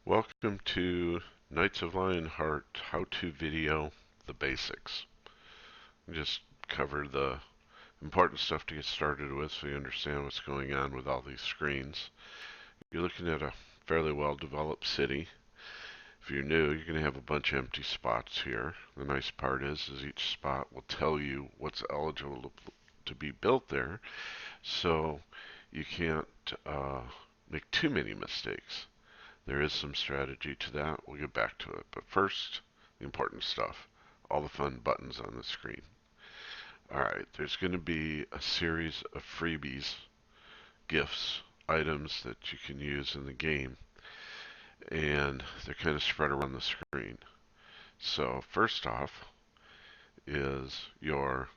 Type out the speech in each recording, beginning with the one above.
Welcome to Knights of Lionheart how-to video, the basics. Just cover the important stuff to get started with so you understand what's going on with all these screens. You're looking at a fairly well-developed city. If you're new, you're going to have a bunch of empty spots here. The nice part is each spot will tell you what's eligible to be built there, so you can't make too many mistakes. There is some strategy to that. We'll get back to it. But first, the important stuff. All the fun buttons on the screen. Alright, there's going to be a series of freebies, gifts, items that you can use in the game. And they're kind of spread around the screen. So first off is your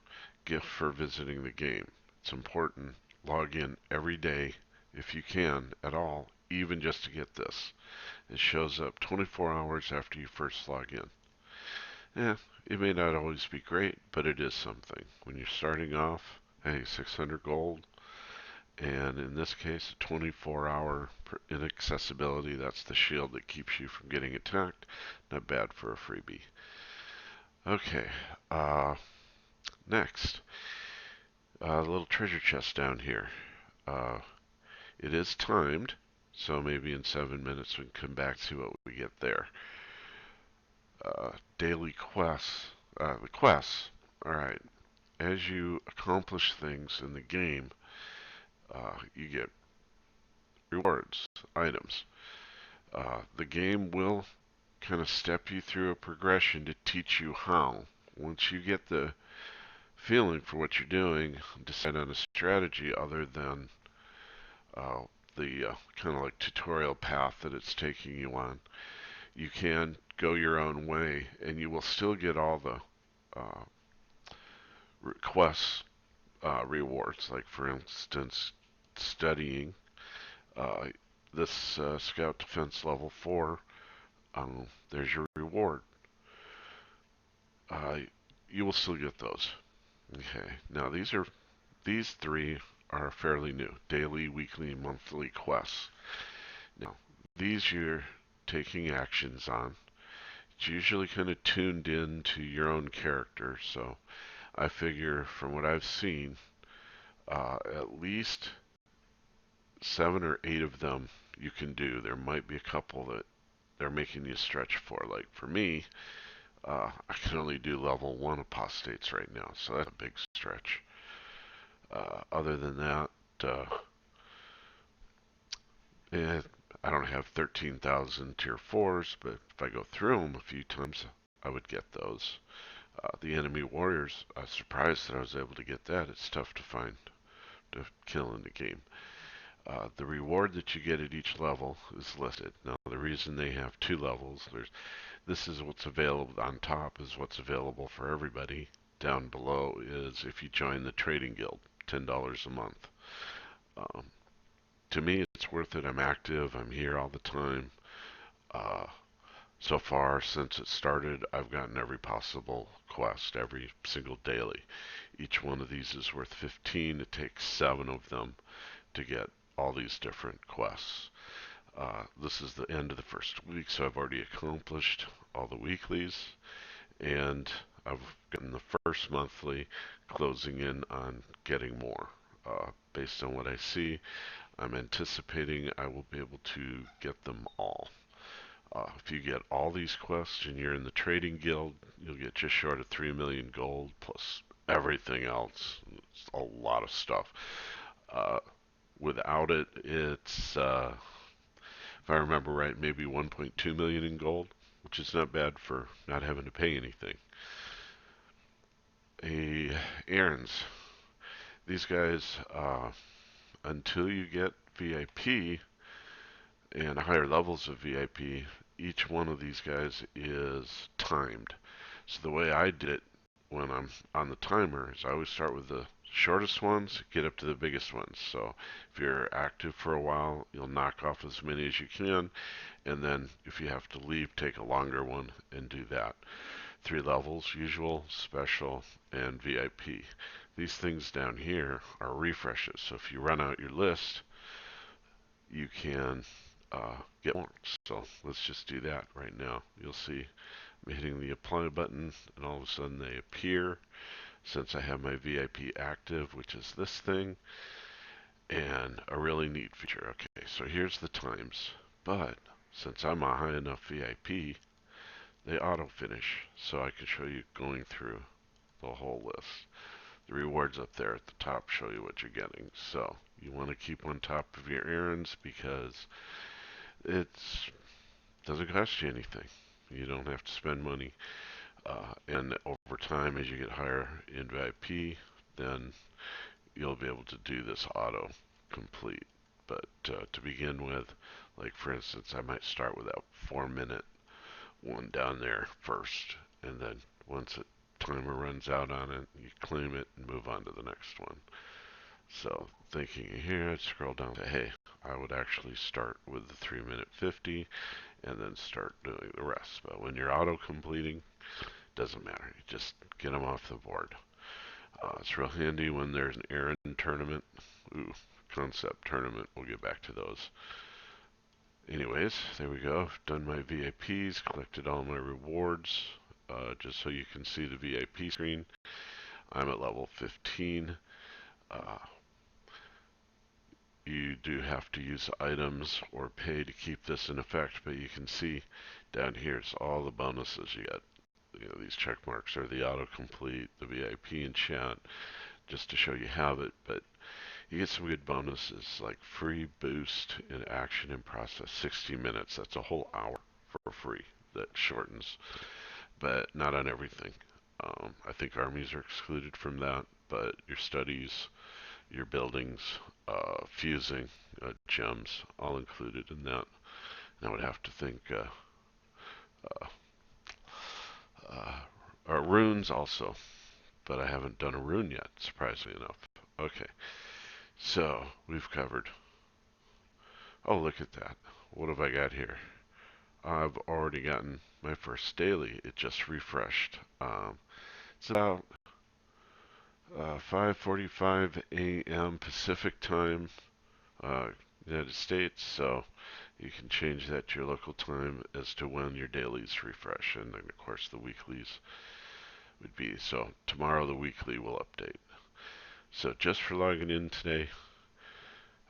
gift for visiting the game. It's important. Log in every day if you can at all, even just to get this. It shows up 24 hours after you first log in. Yeah, it may not always be great, but it is something. When you're starting off, hey, 600 gold, and in this case, 24-hour inaccessibility, that's the shield that keeps you from getting attacked. Not bad for a freebie. Okay, next, a little treasure chest down here. Uh, it is timed, so maybe in 7 minutes we can come back to what we get there. Daily quests. The quests. Alright. As you accomplish things in the game, you get rewards, items. The game will kind of step you through a progression to teach you how. Once you get the feeling for what you're doing, decide on a strategy other than uh, the kind of like tutorial path that it's taking you on. You can go your own way, and you will still get all the uh, quests rewards. Like for instance, studying uh, this Scout Defense level 4. There's your reward. Uh, you will still get those. Okay. Now these three are fairly new: daily, weekly, monthly quests. Now these you're taking actions on. It's usually kind of tuned in to your own character, so I figure from what I've seen, at least 7 or 8 of them you can do. There might be a couple that they're making you stretch for. Like for me, I can only do level 1 apostates right now, so that's a big stretch. Other than that, uh, eh, I don't have 13,000 tier 4s, but if I go through them a few times, I would get those. The enemy warriors, I was surprised that I was able to get that. It's tough to find to kill in the game. The reward that you get at each level is listed. Now, the reason they have 2 levels, this is what's available on top, is what's available for everybody. Down below is if you join the trading guild, $10 a month. Um, to me, it's worth it. I'm active. I'm here all the time. Uh, so far, since it started, I've gotten every possible quest, every single daily. Each one of these is worth 15. It takes 7 of them to get all these different quests. This is the end of the first week, so I've already accomplished all the weeklies, and I've gotten the first monthly, closing in on getting more. Based on what I see, I'm anticipating I will be able to get them all. If you get all these quests and you're in the trading guild, you'll get just short of 3 million gold plus everything else. It's a lot of stuff. Uh, Without it, it's if I remember right, maybe 1.2 million in gold, which is not bad for not having to pay anything. Errands. These guys, until you get VIP and higher levels of VIP, each one of these guys is timed. So the way I did it when I'm on the timer is I always start with the shortest ones, get up to the biggest ones. So if you're active for a while, you'll knock off as many as you can, and then if you have to leave, take a longer one and do that. 3 levels: usual, special, and VIP. These things down here are refreshes. So if you run out your list, you can get more. So let's just do that right now. You'll see I'm hitting the apply button, and all of a sudden they appear since I have my VIP active, which is this thing, and a really neat feature. Okay, so here's the times, but since I'm a high enough VIP, they auto finish, so I can show you going through the whole list. The rewards up there at the top show you what you're getting. So you want to keep on top of your errands because it doesn't cost you anything. You don't have to spend money. And over time, as you get higher in VIP, then you'll be able to do this auto complete. But to begin with, like for instance, I might start with that 4 minute one down there first, and then once the timer runs out on it, you claim it and move on to the next one. So thinking here, I'd scroll down to, hey, I would actually start with the 3 minute 50 and then start doing the rest. But when you're auto completing, doesn't matter. You just get them off the board. It's real handy when there's an errand tournament. Ooh, concept tournament. We'll get back to those. Anyways, there we go. I've done my VIPs, collected all my rewards. Just so you can see the VIP screen. I'm at level 15. Uh, you do have to use items or pay to keep this in effect, but you can see down here it's all the bonuses you get. You know, these check marks are the autocomplete, the VIP and chat, just to show you have it, but you get some good bonuses like free boost in action in process 60 minutes. That's a whole hour for free. That shortens, but not on everything. I think armies are excluded from that, but your studies, your buildings, fusing, gems, all included in that. And I would have to think uh, runes also, but I haven't done a rune yet, surprisingly enough. Okay, so we've covered. Oh, look at that. What have I got here? I've already gotten my first daily. It just refreshed. It's about 5:45 a.m. Pacific time, uh, United States. So you can change that to your local time as to when your dailies refresh, and then of course the weeklies would be. So tomorrow the weekly will update. So just for logging in today,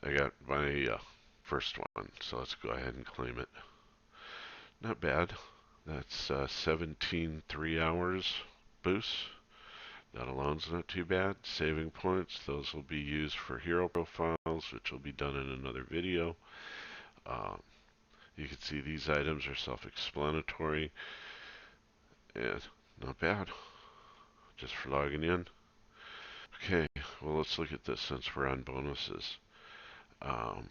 I got my first one. So let's go ahead and claim it. Not bad. That's 17 3 hours boost. That alone's not too bad. Saving points, those will be used for hero profiles, which will be done in another video. Um, you can see these items are self-explanatory and not bad. Just for logging in. Okay, well let's look at this since we're on bonuses. Um,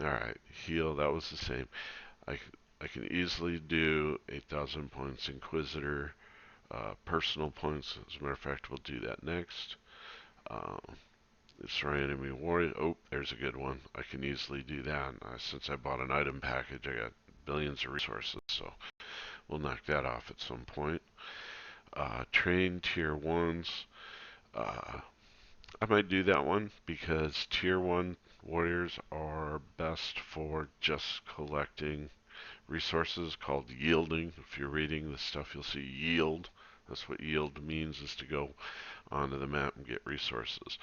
Alright, heal, that was the same. I, I can easily do 8,000 points Inquisitor. Personal points, as a matter of fact, we'll do that next. Um, Destroy enemy warrior. Oh, there's a good one. I can easily do that. Since I bought an item package, I got billions of resources, so we'll knock that off at some point. Train tier 1s. Uh, I might do that one because tier 1 warriors are best for just collecting resources called yielding. If you're reading the stuff, you'll see yield. That's what yield means, is to go onto the map and get resources.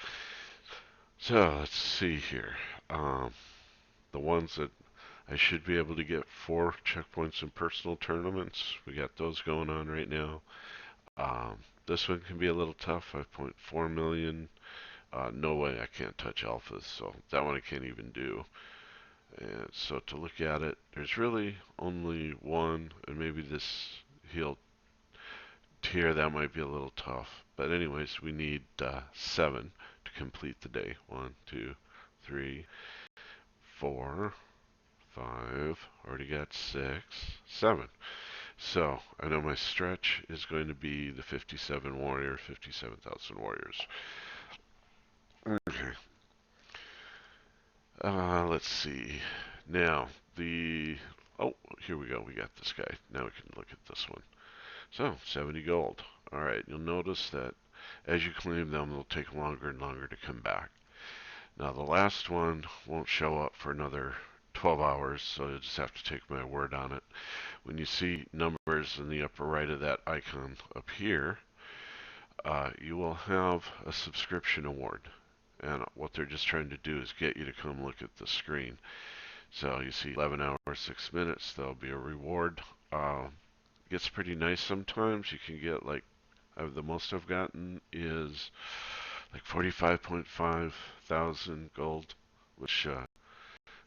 So let's see here. The ones that I should be able to get 4 checkpoints in personal tournaments. We got those going on right now. This one can be a little tough. 5.4 million. No way I can't touch alphas, so that one I can't even do. And so to look at it, there's really only one, and maybe this heal tier that might be a little tough. But anyways, we need 7 to complete the day. 1, 2, 3, 4, 5. Already got 6, 7. So I know my stretch is going to be the 57 warrior, 57,000 warriors. Okay. Let's see. Now, oh, here we go. We got this guy. Now we can look at this one. So, 70 gold. Alright, you'll notice that as you claim them, they'll take longer and longer to come back. Now, the last one won't show up for another 12 hours, so you'll just have to take my word on it. When you see numbers in the upper right of that icon up here, you will have a subscription award. And what they're just trying to do is get you to come look at the screen. So you see 11 hours, 6 minutes, there'll be a reward. It gets pretty nice sometimes. You can get like, the most I've gotten is like 45.5 thousand gold, which,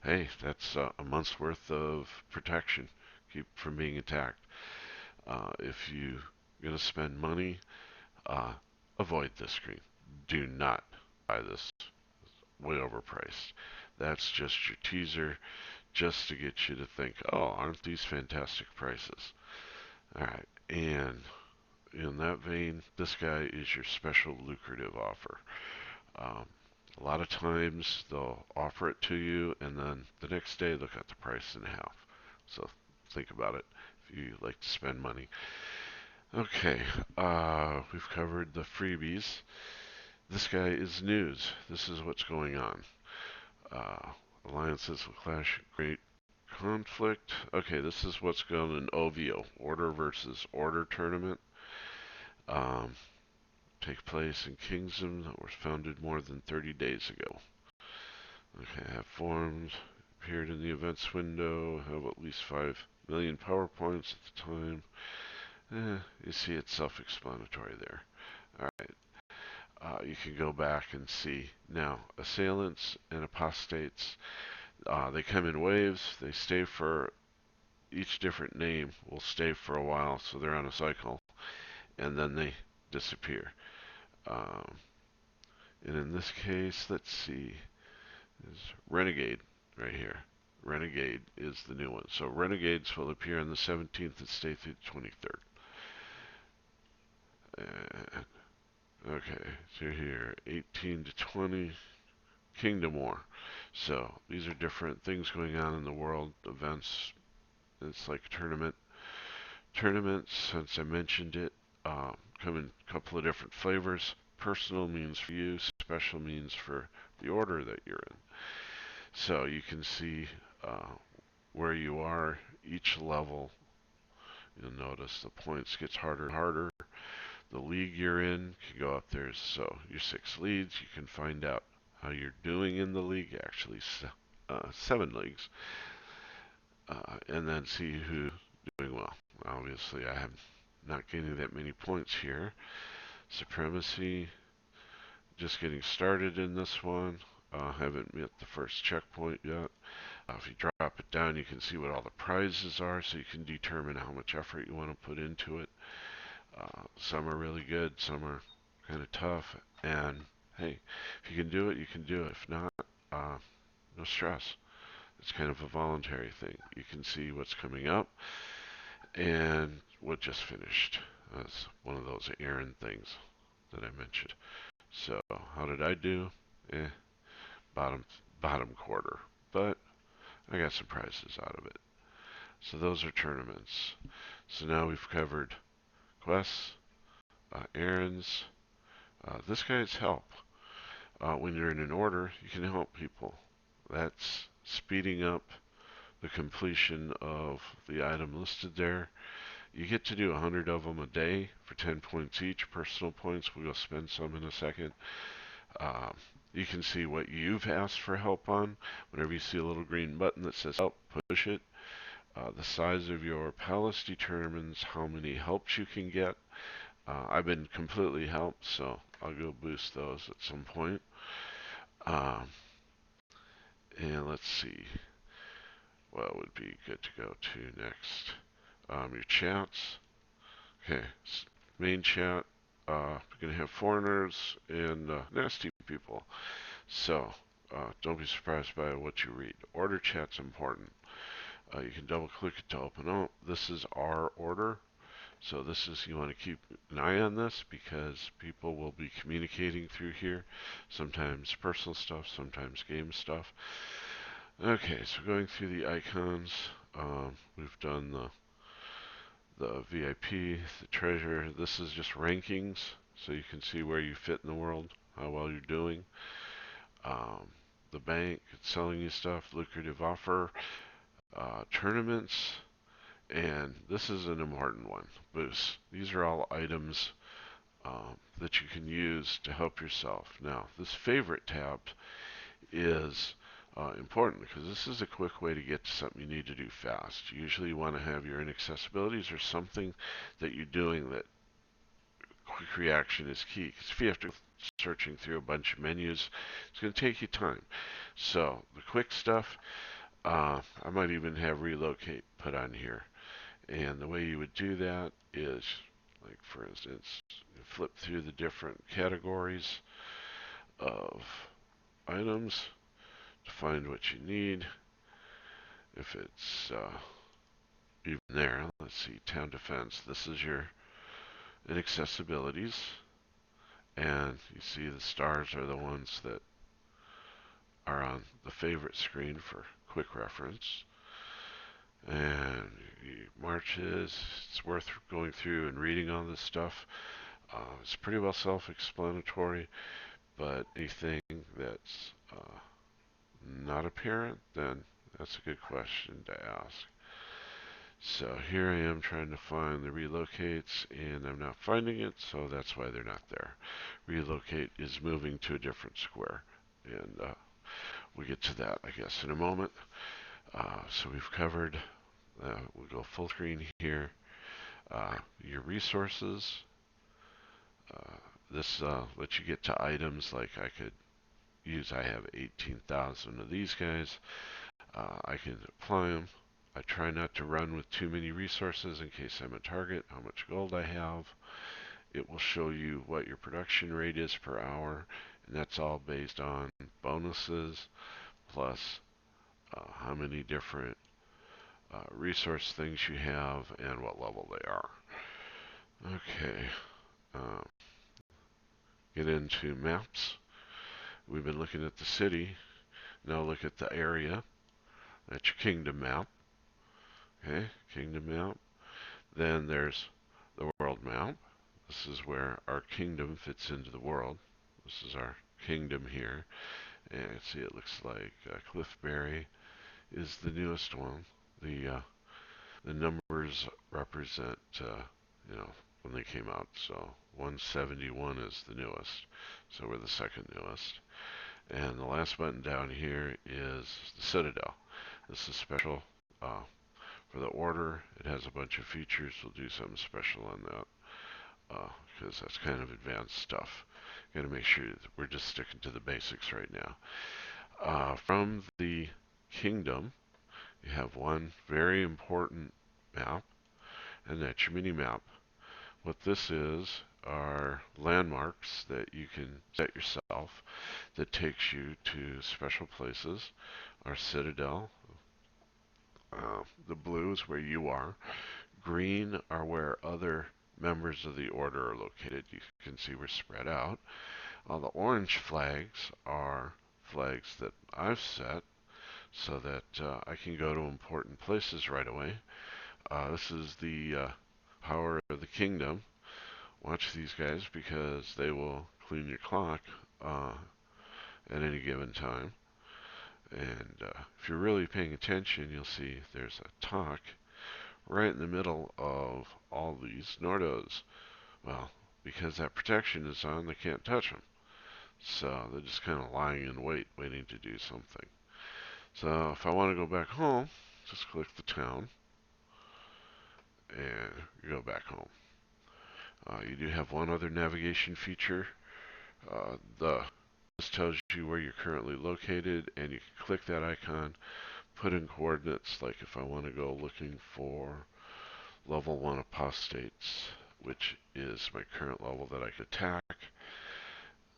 hey, that's a month's worth of protection. Keep from being attacked. If you're going to spend money, uh, avoid this screen. Do not buy this, way overpriced. That's just your teaser, just to get you to think, oh, aren't these fantastic prices? Alright, and in that vein, this guy is your special lucrative offer. Um, a lot of times they'll offer it to you, and then the next day they'll cut the price in half. So think about it if you like to spend money. Okay, we've covered the freebies. This guy is news. This is what's going on. Uh, Alliances will clash. Great conflict. Okay, this is what's going on in OVO. Order versus Order tournament. Um, Take place in Kingdom that was founded more than 30 days ago. Okay, have formed. Appeared in the events window. Have at least 5 million power points at the time. You see it's self-explanatory there. Alright, you can go back and see. Now, assailants and apostates, they come in waves. They stay for, each different name will stay for a while, so they're on a cycle, and then they disappear. Um, and in this case, let's see, is Renegade right here. Renegade is the new one. So Renegades will appear on the 17th and stay through the 23rd. Okay, so here, 18 to 20, Kingdom War. So these are different things going on in the world, events. It's like a tournament. Tournaments, since I mentioned it, come in a couple of different flavors. Personal means for you, special means for the order that you're in. So you can see where you are, each level. You'll notice the points gets harder and harder. The league you're in can go up there. So your 6 leagues, you can find out how you're doing in the league. Actually, 7 leagues, and then see who's doing well. Obviously, I am not getting that many points here. Supremacy, just getting started in this one. Haven't met the first checkpoint yet. If you drop it down, you can see what all the prizes are, so you can determine how much effort you want to put into it. Some are really good, some are kind of tough, and hey, if you can do it, you can do it. If not, no stress. It's kind of a voluntary thing. You can see what's coming up and what just finished. That's one of those errand things that I mentioned. So, how did I do? Eh, bottom bottom quarter, but I got some prizes out of it. So those are tournaments. So now we've covered quests, errands. This guy's help. When you're in an order, you can help people. That's speeding up the completion of the item listed there. You get to do 100 of them a day for 10 points each. Personal points, we'll spend some in a second. Um, you can see what you've asked for help on. Whenever you see a little green button that says help, push it. The size of your palace determines how many helps you can get. I've been completely helped, so I'll go boost those at some point. Um, and let's see what would be good to go to next. Your chats. Okay, main chat. We're going to have foreigners and nasty people. So, don't be surprised by what you read. Order chat's important. You can double click it to open up. This is our order. So this is, you want to keep an eye on this because people will be communicating through here. Sometimes personal stuff, sometimes game stuff. Okay, so going through the icons, we've done the VIP, the treasure. This is just rankings, so you can see where you fit in the world, how well you're doing. Um, the bank selling you stuff, lucrative offer, tournaments, and this is an important one, boosts. These are all items that you can use to help yourself. Now, this favorite tab is important because this is a quick way to get to something you need to do fast. Usually you want to have your inaccessibilities or something that you're doing that quick reaction is key. Because if you have to go searching through a bunch of menus, it's going to take you time. So the quick stuff, I might even have relocate put on here. And the way you would do that is, like for instance, you flip through the different categories of items to find what you need. If it's even there, let's see, town defense. This is your inaccessibilities. And you see the stars are the ones that are on the favorite screen for quick reference. And marches, it's worth going through and reading all this stuff. It's pretty well self-explanatory, but anything that's not apparent, then that's a good question to ask. So here I am trying to find the relocates, and I'm not finding it, so that's why they're not there. Relocate is moving to a different square, and we'll get to that, I guess, in a moment. So we've covered, we'll go full screen here. Your resources. This lets you get to items like I could use. I have 18,000 of these guys. I can apply them. I try not to run with too many resources in case I'm a target, how much gold I have. It will show you what your production rate is per hour, and that's all based on bonuses plus how many different resource things you have and what level they are. Okay, uh, get into maps. We've been looking at the city. Now look at the area. That's your kingdom map. Okay, kingdom map. Then there's the world map. This is where our kingdom fits into the world. This is our kingdom here. And see, it looks like Cliffberry is the newest one. The numbers represent, you know, when they came out. So 171 is the newest. So we're the second newest. And the last button down here is the Citadel. This is special for the order. It has a bunch of features. We'll do something special on that because that's kind of advanced stuff. Got to make sure that we're just sticking to the basics right now. From the kingdom, you have one very important map, and that's your mini map. What this is are landmarks that you can set yourself that takes you to special places. Our citadel, the blue is where you are. Green are where other members of the order are located. You can see we're spread out. The orange flags are flags that I've set so that I can go to important places right away. This is the power of the kingdom. Watch these guys because they will clean your clock at any given time. And if you're really paying attention, you'll see there's a talk right in the middle of all these Nordos. Well, because that protection is on, they can't touch them. So they're just kind of lying in wait, waiting to do something. So if I want to go back home, just click the town and you go back home. You do have one other navigation feature. This tells you where you're currently located, and you can click that icon, put in coordinates, like if I want to go looking for level 1 apostates, which is my current level that I could attack,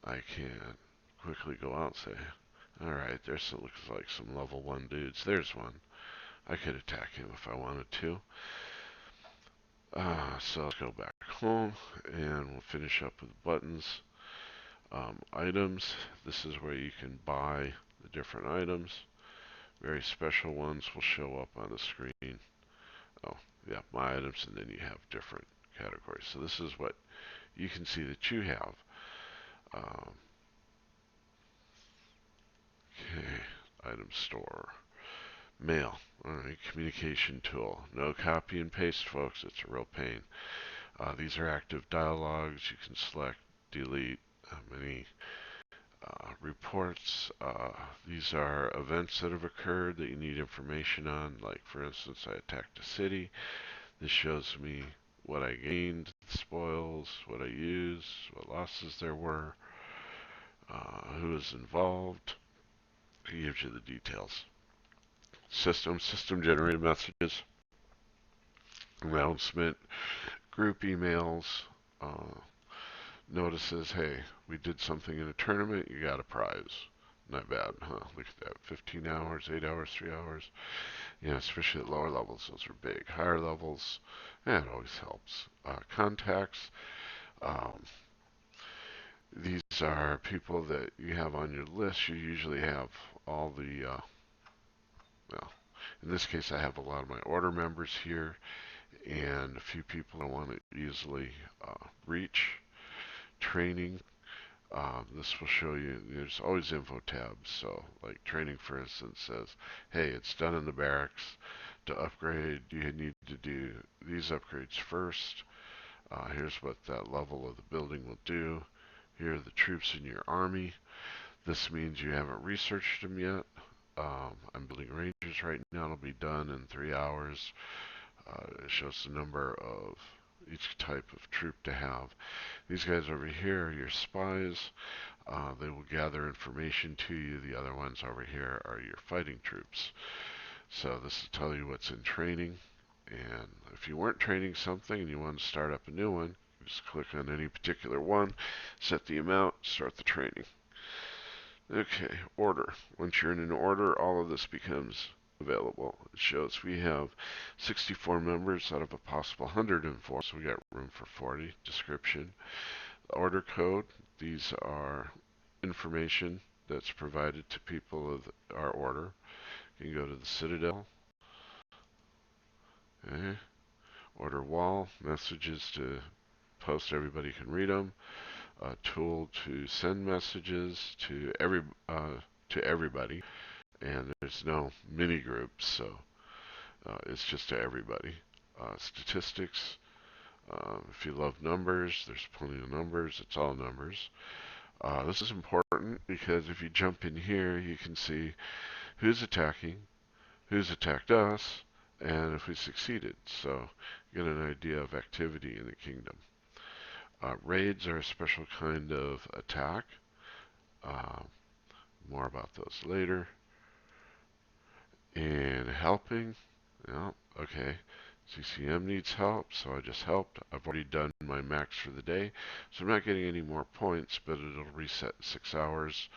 I can quickly go out and say, alright, there's looks like some level 1 dudes. There's one. I could attack him if I wanted to. So let's go back home, and we'll finish up with buttons. Items. This is where you can buy the different items. Very special ones will show up on the screen. Oh, yeah, my items, and then you have different categories. So this is what you can see that you have. Um, Okay, item store. Mail. Alright, communication tool. No copy and paste, folks. It's a real pain. These are active dialogues. You can select, delete many reports. These are events that have occurred that you need information on. Like, for instance, I attacked a city. This shows me what I gained, spoils, what I used, what losses there were, who is involved. It gives you the details. System generated messages, announcement, group emails, uh, notices, hey, we did something in a tournament, you got a prize. Not bad, huh? Look at that. 15 hours, 8 hours, 3 hours. Yeah, especially at lower levels, those are big. Higher levels, yeah, it always helps. Contacts, um, these are people that you have on your list. You usually have all the, well, in this case, I have a lot of my order members here and a few people I want to easily reach. Training, this will show you, there's always info tabs. So, like training, for instance, says, hey, it's done in the barracks. To upgrade, you need to do these upgrades first. Here's what that level of the building will do. Here are the troops in your army. This means you haven't researched them yet. I'm building rangers right now. It'll be done in 3 hours. It shows the number of each type of troop to have. These guys over here are your spies. They will gather information to you. The other ones over here are your fighting troops. So this will tell you what's in training. And if you weren't training something and you want to start up a new one, just click on any particular one, set the amount, start the training. Okay, order. Once you're in an order, all of this becomes available. It shows we have 64 members out of a possible 104, so we got room for 40. Description. Order code. These are information that's provided to people of our order. You can go to the Citadel. Okay. Order wall. Messages to post, everybody can read them. A tool to send messages to everybody. And there's no mini groups, so it's just to everybody. Statistics, if you love numbers, there's plenty of numbers. It's all numbers. This is important because if you jump in here, you can see who's attacking, who's attacked us, and if we succeeded. So you get an idea of activity in the kingdom. Raids are a special kind of attack. Uh, more about those later. And helping, yeah, okay. CCM needs help, so I just helped. I've already done my max for the day, so I'm not getting any more points, but it'll reset in 6 hours.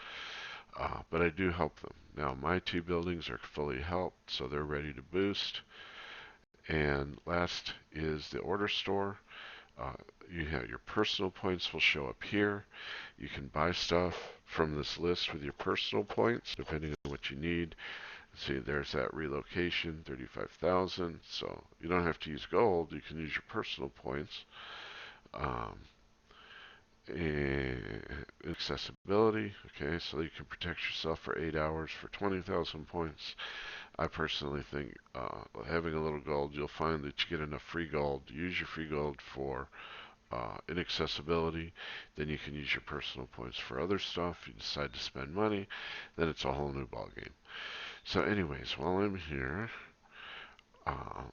But I do help them. Now, my 2 buildings are fully helped, so they're ready to boost. And last is the order store. Uh, you have your personal points will show up here. You can buy stuff from this list with your personal points, depending on what you need. See, there's that relocation, 35,000. So you don't have to use gold. You can use your personal points. Um, and accessibility, okay, so you can protect yourself for 8 hours for 20,000 points. I personally think having a little gold, you'll find that you get enough free gold. Use your free gold for inaccessibility. Then you can use your personal points for other stuff. You decide to spend money, then it's a whole new ballgame. So anyways, while I'm here, uh,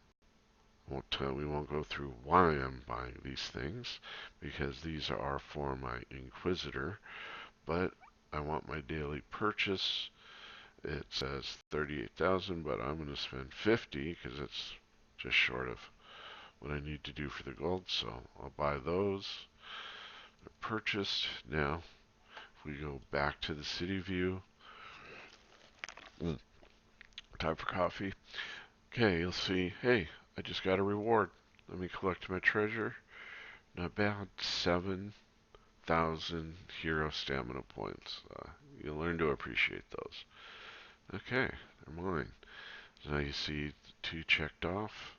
we won't go through why I'm buying these things, because these are for my Inquisitor, but I want my daily purchase. It says 38,000, but I'm going to spend 50 because it's just short of what I need to do for the gold, so I'll buy those. They're purchased. Now, if we go back to the city view, time for coffee. Okay, you'll see, hey, I just got a reward. Let me collect my treasure. Not bad, 7,000 hero stamina points. You'll learn to appreciate those. Okay, they're mine. So now you see the 2 checked off.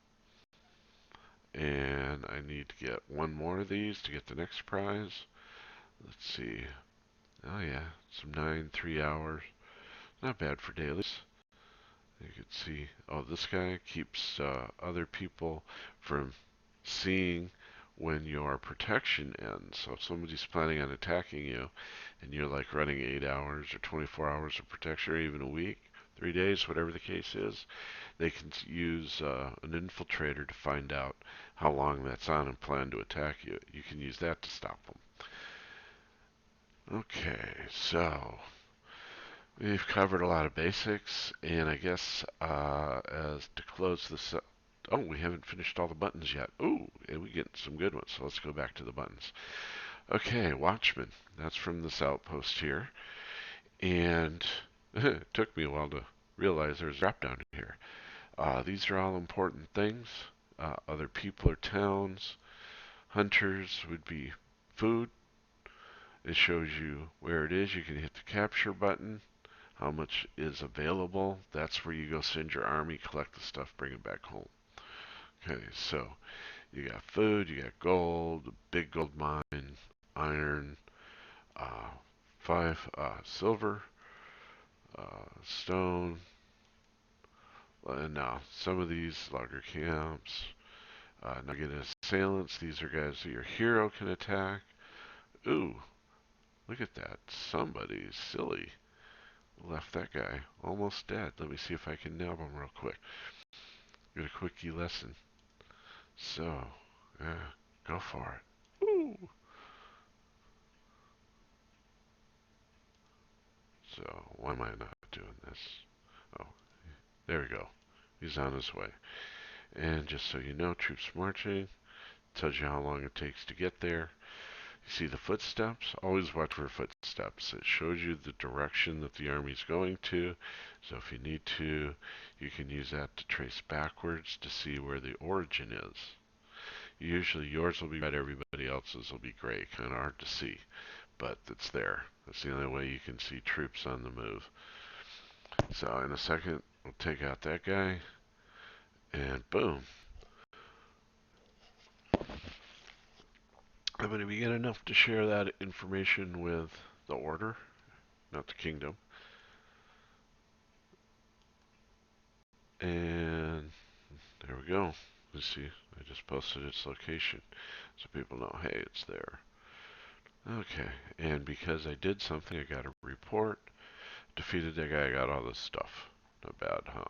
And I need to get 1 more of these to get the next prize. Let's see. Oh yeah, some 9, 3 hours. Not bad for dailies. You can see, oh, this guy keeps other people from seeing when your protection ends. So if somebody's planning on attacking you and you're like running 8 hours or 24 hours of protection or even a week, 3 days, whatever the case is, they can use an infiltrator to find out how long that's on and plan to attack you. You can use that to stop them. Okay, so we've covered a lot of basics, and I guess as to close this up, oh, we haven't finished all the buttons yet. Ooh, and we get some good ones, so let's go back to the buttons. Okay, Watchman, that's from this outpost here, and it took me a while to realize there's a drop down here. These are all important things. Other people or towns. Hunters would be food. It shows you where it is. You can hit the capture button, how much is available. That's where you go send your army, collect the stuff, bring it back home. Okay, so you got food, you got gold, big gold mine, iron, uh, five silver, stone, and now some of these logger camps. Now get assailants. These are guys that your hero can attack. Ooh, look at that. Somebody silly left that guy almost dead. Let me see if I can nab him real quick. Get a quickie lesson. So, yeah, go for it. Ooh. So, why am I not doing this? Oh, there we go. He's on his way. And just so you know, troops marching. Tells you how long it takes to get there. You see the footsteps? Always watch for footsteps. It shows you the direction that the army's going to. So if you need to, you can use that to trace backwards to see where the origin is. Usually yours will be red, everybody else's will be gray. Kind of hard to see, but it's there. That's the only way you can see troops on the move. So in a second, we'll take out that guy, and boom. I'm going to begin enough to share that information with the order, not the kingdom. And there we go. You see, I just posted its location so people know, hey, it's there. Okay, and because I did something, I got a report. Defeated that guy, I got all this stuff. Not bad, huh?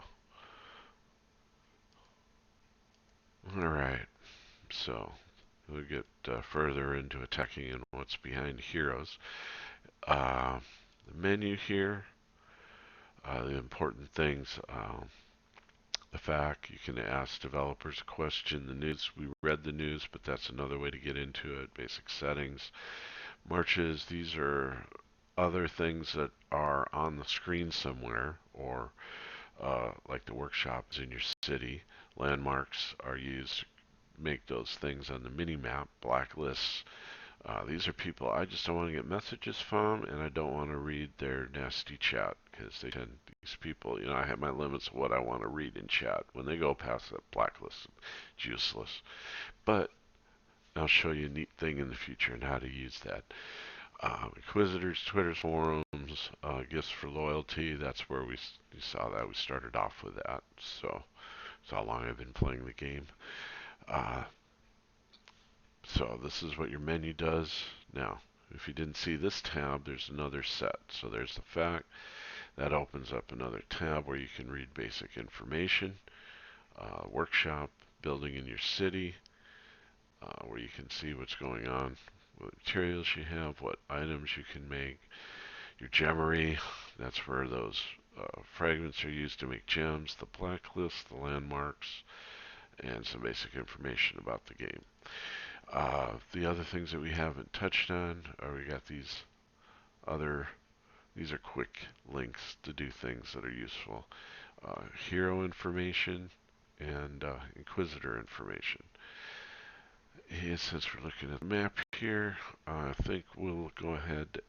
Alright, so we'll get further into attacking and what's behind heroes. The menu here, the important things. The fact you can ask developers a question. The news, we read the news, but that's another way to get into it. Basic settings. Marches, these are other things that are on the screen somewhere, or like the workshop is in your city. Landmarks are used to make those things on the mini map. Blacklists. These are people I just don't want to get messages from, and I don't want to read their nasty chat because these people, I have my limits of what I want to read in chat. When they go past that blacklist, it's useless. But I'll show you a neat thing in the future and how to use that. Inquisitors, Twitter forums, gifts for loyalty. That's where we saw that. We started off with that. So that's how long I've been playing the game. Uh, so this is what your menu does. Now, if you didn't see this tab, there's another set. So there's the fact. That opens up another tab where you can read basic information. Workshop, building in your city, where you can see what's going on, what materials you have, what items you can make. Your gemmery, that's where those fragments are used to make gems. The blacklist, the landmarks, and some basic information about the game. The other things that we haven't touched on are we got these are quick links to do things that are useful. Hero information and Inquisitor information. And since we're looking at the map here, I think we'll go ahead